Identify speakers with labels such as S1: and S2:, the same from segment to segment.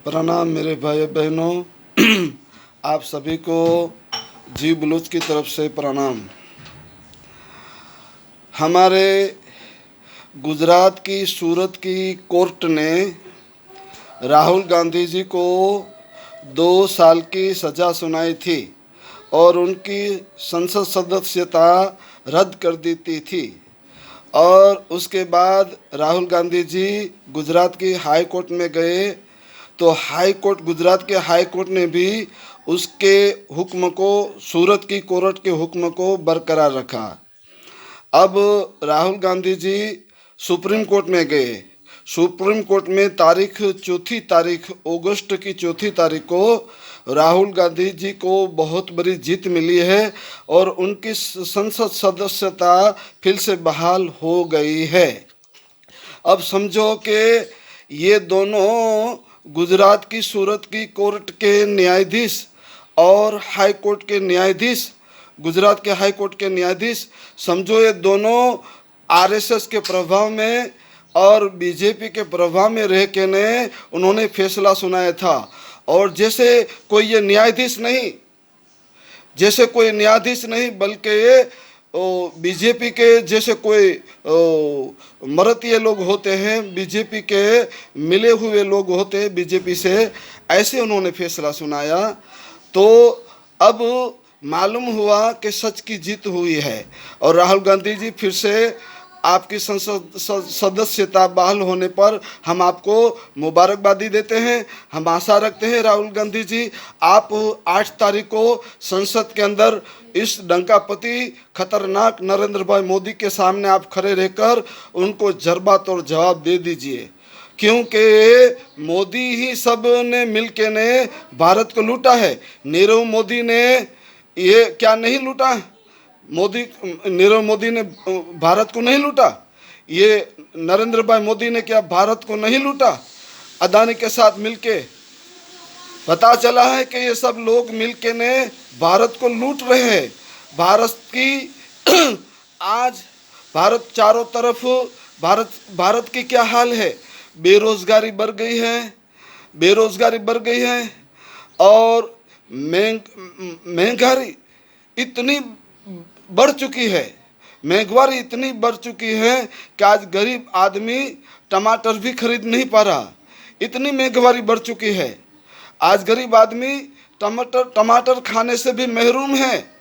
S1: प्रणाम मेरे भाई बहनों। आप सभी को जी बलूच की तरफ से प्रणाम। हमारे गुजरात की सूरत की कोर्ट ने राहुल गांधी जी को 2 साल की सज़ा सुनाई थी और उनकी संसद सदस्यता रद्द कर दी थी। और उसके बाद राहुल गांधी जी गुजरात की हाई कोर्ट में गए तो गुजरात के हाई कोर्ट ने भी उसके हुक्म को, सूरत की कोर्ट के हुक्म को बरकरार रखा। अब राहुल गांधी जी सुप्रीम कोर्ट में गए। सुप्रीम कोर्ट में अगस्त की 4 तारीख को राहुल गांधी जी को बहुत बड़ी जीत मिली है और उनकी संसद सदस्यता फिर से बहाल हो गई है। अब समझो कि ये दोनों गुजरात की सूरत की कोर्ट के न्यायाधीश और हाई कोर्ट के न्यायाधीश, गुजरात के हाई कोर्ट के न्यायाधीश, समझो ये दोनों आरएसएस के प्रभाव में और बीजेपी के प्रभाव में रह के ने उन्होंने फैसला सुनाया था। और जैसे कोई ये न्यायाधीश नहीं बल्कि ये बीजेपी के जैसे कोई मरतीय लोग होते हैं, बीजेपी के मिले हुए लोग होते हैं बीजेपी से, ऐसे उन्होंने फैसला सुनाया। तो अब मालूम हुआ कि सच की जीत हुई है और राहुल गांधी जी फिर से आपकी संसद सदस्यता बहाल होने पर हम आपको मुबारकबादी देते हैं। हम आशा रखते हैं राहुल गांधी जी, आप 8 तारीख को संसद के अंदर इस डंकापति खतरनाक नरेंद्र भाई मोदी के सामने आप खड़े रहकर उनको जरबातोड़ जवाब दे दीजिए, क्योंकि मोदी ही सब ने मिलके ने भारत को लूटा है। नीरव मोदी ने ये क्या नहीं लूटा? नीरव मोदी ने भारत को नहीं लूटा? ये नरेंद्र भाई मोदी ने क्या भारत को नहीं लूटा? अदानी के साथ मिलके पता चला है कि ये सब लोग मिलके ने भारत को लूट रहे हैं। भारत की आज भारत चारों तरफ भारत की क्या हाल है? बेरोजगारी बढ़ गई है और महंगाई इतनी बढ़ चुकी है, महंगाई इतनी बढ़ चुकी है कि आज गरीब आदमी टमाटर भी खरीद नहीं पा रहा। इतनी महंगाई बढ़ चुकी है, आज गरीब आदमी टमाटर खाने से भी महरूम है।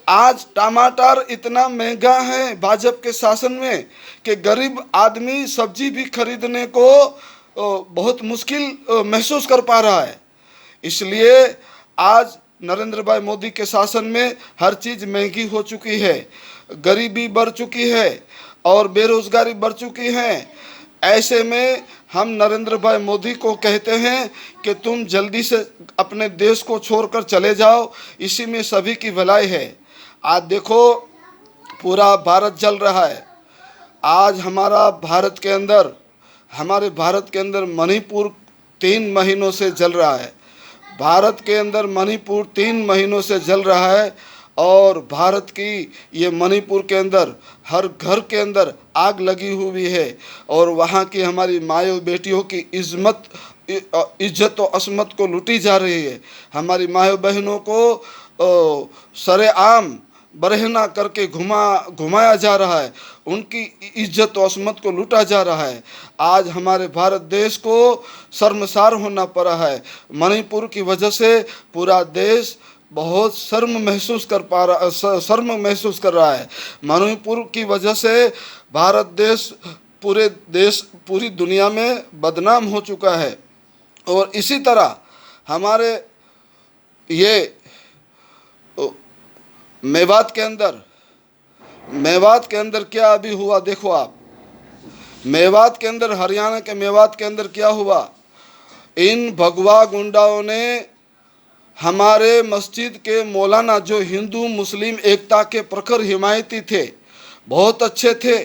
S1: आज टमाटर इतना महंगा है भाजपा के शासन में कि गरीब आदमी सब्जी भी खरीदने को बहुत मुश्किल महसूस कर पा रहा है। इसलिए आज नरेंद्र भाई मोदी के शासन में हर चीज़ महंगी हो चुकी है, गरीबी बढ़ चुकी है और बेरोजगारी बढ़ चुकी है। ऐसे में हम नरेंद्र भाई मोदी को कहते हैं कि तुम जल्दी से अपने देश को छोड़कर चले जाओ, इसी में सभी की भलाई है। आज देखो पूरा भारत जल रहा है। आज हमारे भारत के अंदर मणिपुर 3 महीनों से जल रहा है। भारत के अंदर मणिपुर 3 महीनों से जल रहा है और भारत की ये मणिपुर के अंदर हर घर के अंदर आग लगी हुई है और वहाँ की हमारी माँ बेटियों की इज्जत और अस्मत को लूटी जा रही है। हमारी माँ बहनों को सरेआम बरहना करके घुमाया जा रहा है, उनकी इज्जत और अस्मत को लूटा जा रहा है। आज हमारे भारत देश को शर्मसार होना पड़ा है। मणिपुर की वजह से पूरा देश बहुत शर्म महसूस कर रहा है। मणिपुर की वजह से भारत देश पूरी दुनिया में बदनाम हो चुका है। और इसी तरह हमारे ये मेवात के अंदर क्या अभी हुआ देखो आप। मेवात के अंदर, हरियाणा के मेवात के अंदर क्या हुआ? इन भगवा गुंडाओं ने हमारे मस्जिद के मौलाना, जो हिंदू मुस्लिम एकता के प्रखर हिमायती थे, बहुत अच्छे थे,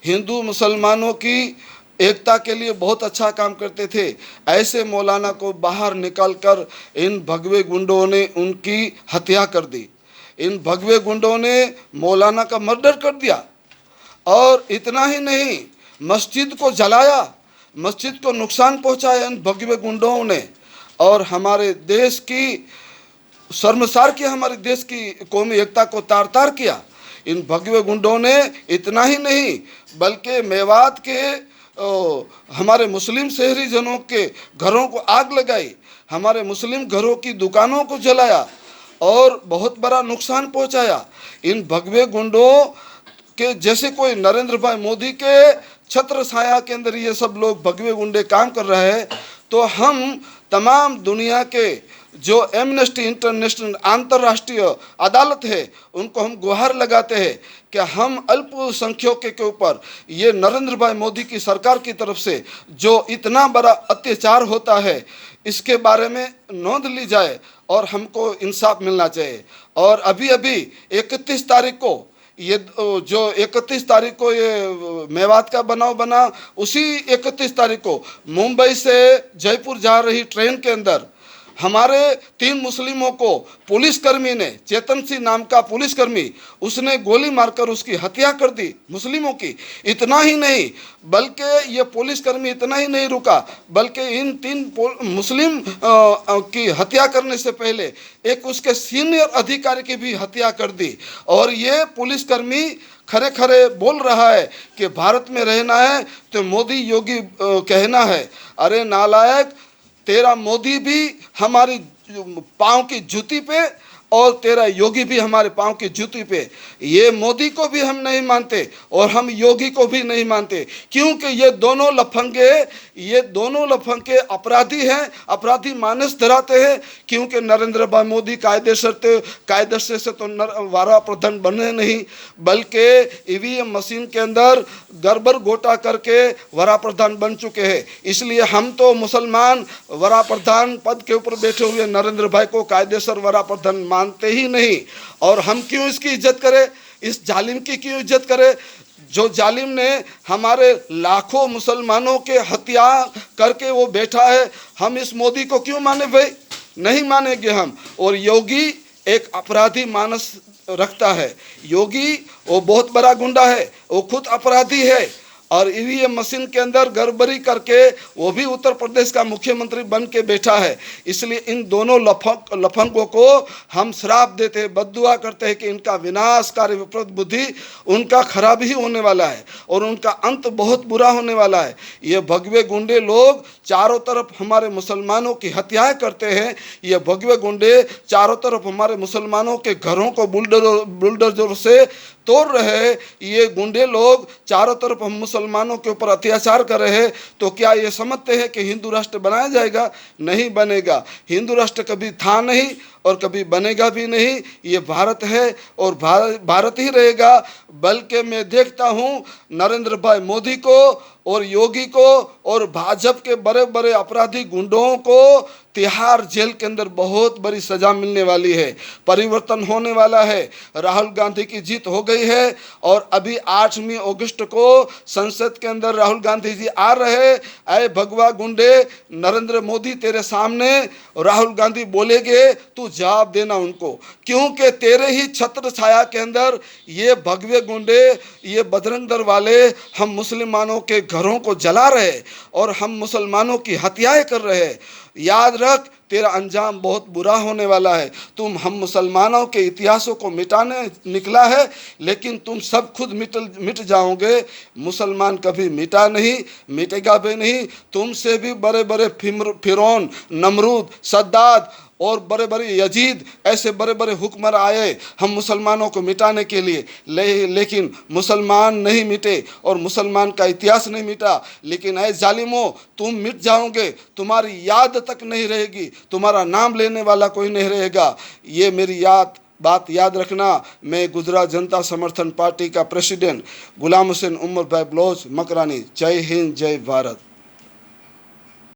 S1: हिंदू मुसलमानों की एकता के लिए बहुत अच्छा काम करते थे, ऐसे मौलाना को बाहर निकालकर इन भगवे गुंडों ने उनकी हत्या कर दी। इन भगवे गुंडों ने मौलाना का मर्डर कर दिया और इतना ही नहीं, मस्जिद को जलाया। मस्जिद को नुकसान पहुंचाया इन भगवे गुंडों ने, और हमारे देश की शर्मसार किया, हमारे देश की कौमी एकता को तार तार किया। इन भगवे गुंडों ने इतना ही नहीं बल्कि मेवात के हमारे मुस्लिम शहरी जनों के घरों को आग लगाई, हमारे मुस्लिम घरों की दुकानों को जलाया और बहुत बड़ा नुकसान पहुंचाया। इन भगवे गुंडों के जैसे कोई नरेंद्र भाई मोदी के छत्र छाया के अंदर ये सब लोग भगवे गुंडे काम कर रहे हैं, तो हम तमाम दुनिया के जो एमनेस्टी इंटरनेशनल अंतर्राष्ट्रीय अदालत है उनको हम गुहार लगाते हैं कि हम अल्पसंख्यकों के ऊपर ये नरेंद्र भाई मोदी की सरकार की तरफ से जो इतना बड़ा अत्याचार होता है, इसके बारे में नोंद ली जाए और हमको इंसाफ मिलना चाहिए। और अभी अभी 31 तारीख को ये जो 31 तारीख को ये मेवात का बनाव बना, उसी 31 तारीख को मुंबई से जयपुर जा रही ट्रेन के अंदर हमारे 3 मुस्लिमों को पुलिसकर्मी ने, चेतन सिंह नाम का पुलिसकर्मी, उसने गोली मारकर उसकी हत्या कर दी मुस्लिमों की। इतना ही नहीं बल्कि ये पुलिसकर्मी इतना ही नहीं रुका, बल्कि इन 3 मुस्लिम की हत्या करने से पहले एक उसके सीनियर अधिकारी की भी हत्या कर दी। और ये पुलिसकर्मी खरे खरे बोल रहा है कि भारत में रहना है तो मोदी योगी कहना है। अरे नालायक, तेरा मोदी भी हमारी पाँव की जूती पे और तेरा योगी भी हमारे पाँव की जूती पे। ये मोदी को भी हम नहीं मानते और हम योगी को भी नहीं मानते, क्योंकि ये दोनों लफंगे अपराधी हैं, अपराधी मानस धराते हैं। क्योंकि नरेंद्र भाई मोदी कायदे से तो वारा प्रधान बने नहीं, बल्कि ईवीएम मशीन के अंदर गड़बड़ गोटा करके वरा प्रधान बन चुके हैं। इसलिए हम तो मुसलमान वरा प्रधान पद के ऊपर बैठे हुए नरेंद्र भाई को कायदेसर वरा प्रधान मानते ही नहीं। और हम क्यों इसकी इज्जत करें, इस जालिम की क्यों इज्जत करें जो जालिम ने हमारे लाखों मुसलमानों के हत्या करके वो बैठा है। हम इस मोदी को क्यों माने भाई, नहीं मानेंगे हम। और योगी एक अपराधी मानस रखता है, योगी वो बहुत बड़ा गुंडा है, वो खुद अपराधी है और ईवीएम मशीन के अंदर गड़बड़ी करके वो भी उत्तर प्रदेश का मुख्यमंत्री बन के बैठा है। इसलिए इन दोनों लफंगों को हम श्राप देते हैं, बद्दुआ करते हैं कि इनका विनाशकारी विपरीत बुद्धि उनका खराब ही होने वाला है और उनका अंत बहुत बुरा होने वाला है। ये भगवे गुंडे लोग चारों तरफ हमारे मुसलमानों की हत्याएं करते हैं। ये भगवे गुंडे चारों तरफ हमारे मुसलमानों के घरों को बुलडोजर से तोड़ रहे हैं। ये गुंडे लोग चारों तरफ हम मुसलमानों के ऊपर अत्याचार कर रहे हैं। तो क्या ये समझते हैं कि हिंदू राष्ट्र बनाया जाएगा? नहीं बनेगा। हिंदू राष्ट्र कभी था नहीं और कभी बनेगा भी नहीं। ये भारत है और भारत ही रहेगा। बल्कि मैं देखता हूँ नरेंद्र भाई मोदी को और योगी को और भाजपा के बड़े बड़े अपराधी गुंडों को तिहाड़ जेल के अंदर बहुत बड़ी सजा मिलने वाली है। परिवर्तन होने वाला है। राहुल गांधी की जीत हो गई है और अभी 8 अगस्त को संसद के अंदर राहुल गांधी जी आ रहे। अरे भगवा गुंडे, नरेंद्र मोदी तेरे सामने राहुल गांधी बोलेंगे, तू जवाब देना उनको, क्योंकि तेरे ही छत्र छाया के अंदर ये भगवे गुंडे, ये बजरंग दल वाले हम मुसलमानों के घरों को जला रहे और हम मुसलमानों की हत्याएं कर रहे हैं। याद रख, तेरा अंजाम बहुत बुरा होने वाला है। तुम हम मुसलमानों के इतिहासों को मिटाने निकला है, लेकिन तुम सब खुद मिट जाओगे। मुसलमान कभी मिटा नहीं, मिटेगा भी नहीं। तुमसे भी बड़े बड़े फिरौन, नमरूद, सद्दात और बड़े बड़े यजीद, ऐसे बड़े बड़े हुक्मरान आए हम मुसलमानों को मिटाने के लिए, लेकिन मुसलमान नहीं मिटे और मुसलमान का इतिहास नहीं मिटा। लेकिन ऐ जालिमों, तुम मिट जाओगे, तुम्हारी याद तक नहीं रहेगी, तुम्हारा नाम लेने वाला कोई नहीं रहेगा। ये मेरी बात याद रखना। मैं गुजरात जनता समर्थन पार्टी का प्रेसिडेंट गुलाम हुसैन उमर भाई बलोच मकरानी। जय हिंद, जय भारत।